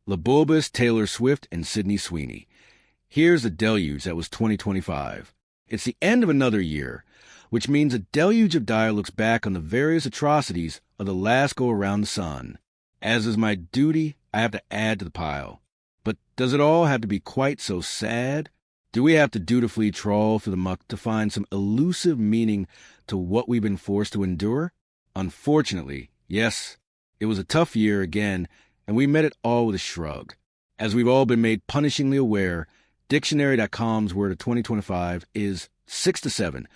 Labubus, Taylor Swift, and Sydney Sweeney. Here's the deluge that was 2025. It's the end of another year, which means a deluge of dire looks back on the various atrocities of the last go around the sun. As is my duty, I have to add to the pile. But does it all have to be quite so sad? Do we have to dutifully trawl through the muck to find some elusive meaning to what we've been forced to endure? Unfortunately, yes, it was a tough year again, and we met it all with a shrug. As we've all been made punishingly aware, Dictionary.com's word of 2025 is 6 to 7,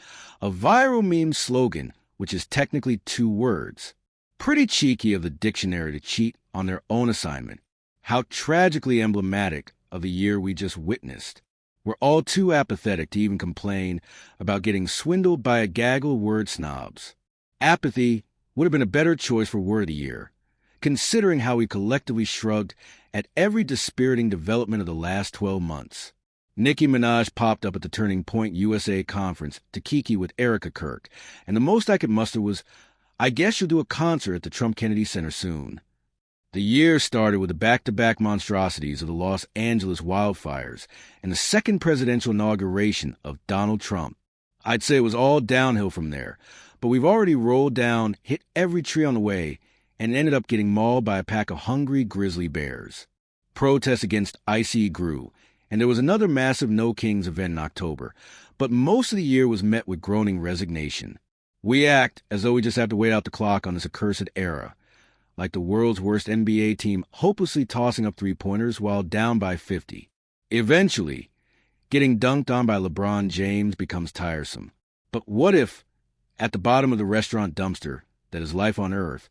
a viral meme slogan, which is technically 2 words. Pretty cheeky of the dictionary to cheat on their own assignment. How tragically emblematic of the year we just witnessed. We're all too apathetic to even complain about getting swindled by a gaggle of word snobs. Apathy would have been a better choice for word of the year, considering how we collectively shrugged at every dispiriting development of the last 12 months. Nicki Minaj popped up at the Turning Point USA conference to kiki with Erica Kirk, and the most I could muster was, I guess you'll do a concert at the Trump Kennedy Center soon. The year started with the back-to-back monstrosities of the Los Angeles wildfires and the second presidential inauguration of Donald Trump. I'd say it was all downhill from there, but we've already rolled down, hit every tree on the way, and ended up getting mauled by a pack of hungry grizzly bears. Protests against ICE grew, and there was another massive No Kings event in October, but most of the year was met with groaning resignation. We act as though we just have to wait out the clock on this accursed era, like the world's worst NBA team hopelessly tossing up three-pointers while down by 50. Eventually, getting dunked on by LeBron James becomes tiresome. But what if, at the bottom of the restaurant dumpster that is life on Earth,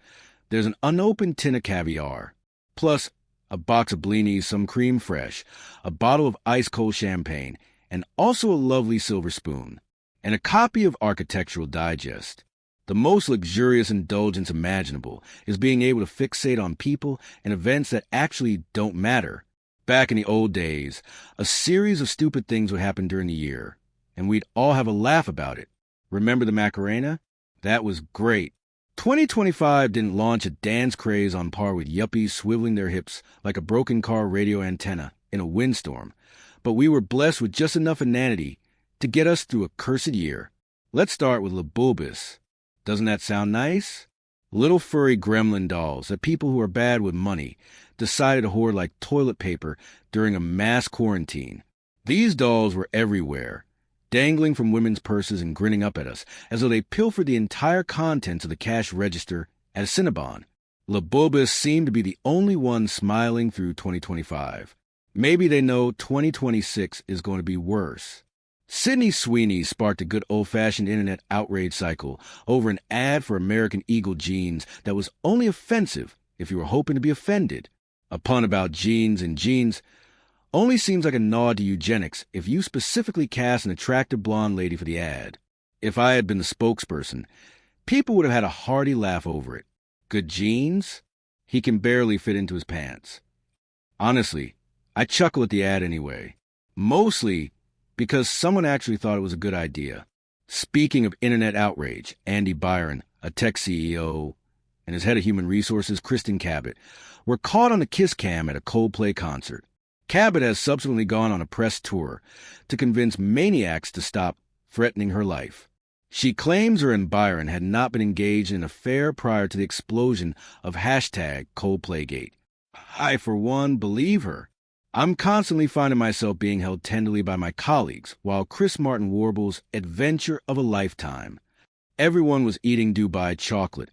there's an unopened tin of caviar, plus a box of blinis, some cream fresh, a bottle of ice-cold champagne, and also a lovely silver spoon, and a copy of Architectural Digest. The most luxurious indulgence imaginable is being able to fixate on people and events that actually don't matter. Back in the old days, a series of stupid things would happen during the year, and we'd all have a laugh about it. Remember the Macarena? That was great. 2025 didn't launch a dance craze on par with yuppies swiveling their hips like a broken car radio antenna in a windstorm, but we were blessed with just enough inanity to get us through a cursed year. Let's start with Labubus. Doesn't that sound nice? Little furry gremlin dolls that people who are bad with money decided to hoard like toilet paper during a mass quarantine. These dolls were everywhere, dangling from women's purses and grinning up at us as though they pilfered the entire contents of the cash register at a Cinnabon. Labubus seemed to be the only one smiling through 2025. Maybe they know 2026 is going to be worse. Sydney Sweeney sparked a good old-fashioned internet outrage cycle over an ad for American Eagle jeans that was only offensive if you were hoping to be offended. A pun about jeans and jeans only seems like a nod to eugenics if you specifically cast an attractive blonde lady for the ad. If I had been the spokesperson, people would have had a hearty laugh over it. Good jeans? He can barely fit into his pants. Honestly, I chuckle at the ad anyway. Mostly because someone actually thought it was a good idea. Speaking of internet outrage, Andy Byron, a tech CEO, and his head of human resources, Kristen Cabot, were caught on the kiss cam at a Coldplay concert. Cabot has subsequently gone on a press tour to convince maniacs to stop threatening her life. She claims her and Byron had not been engaged in an affair prior to the explosion of #ColdplayGate. I, for one, believe her. I'm constantly finding myself being held tenderly by my colleagues while Chris Martin warbles Adventure of a Lifetime. Everyone was eating Dubai chocolate,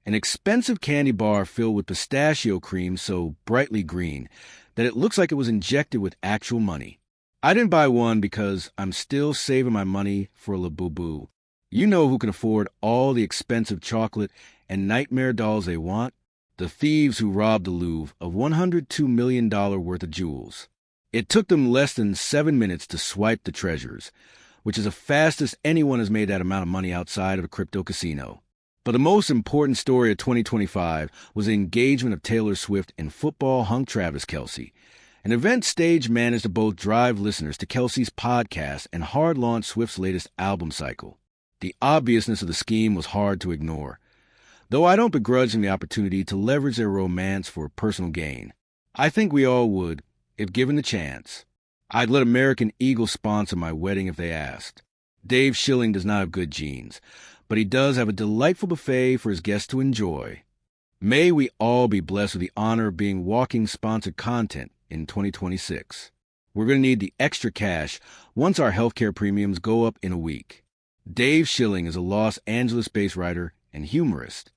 an expensive candy bar filled with pistachio cream so brightly green that it looks like it was injected with actual money. I didn't buy one because I'm still saving my money for a Labubu. You know who can afford all the expensive chocolate and nightmare dolls they want? The thieves who robbed the Louvre of $102 million worth of jewels. It took them less than 7 minutes to swipe the treasures, which is the fastest anyone has made that amount of money outside of a crypto casino. But the most important story of 2025 was the engagement of Taylor Swift in football hunk Travis Kelce, an event stage managed to both drive listeners to Kelce's podcast and hard launch Swift's latest album cycle. The obviousness of the scheme was hard to ignore, though I don't begrudge them the opportunity to leverage their romance for personal gain. I think we all would, if given the chance. I'd let American Eagle sponsor my wedding if they asked. Dave Schilling does not have good genes, but he does have a delightful buffet for his guests to enjoy. May we all be blessed with the honor of being walking sponsored content in 2026. We're going to need the extra cash once our healthcare premiums go up in a week. Dave Schilling is a Los Angeles-based writer and humorist.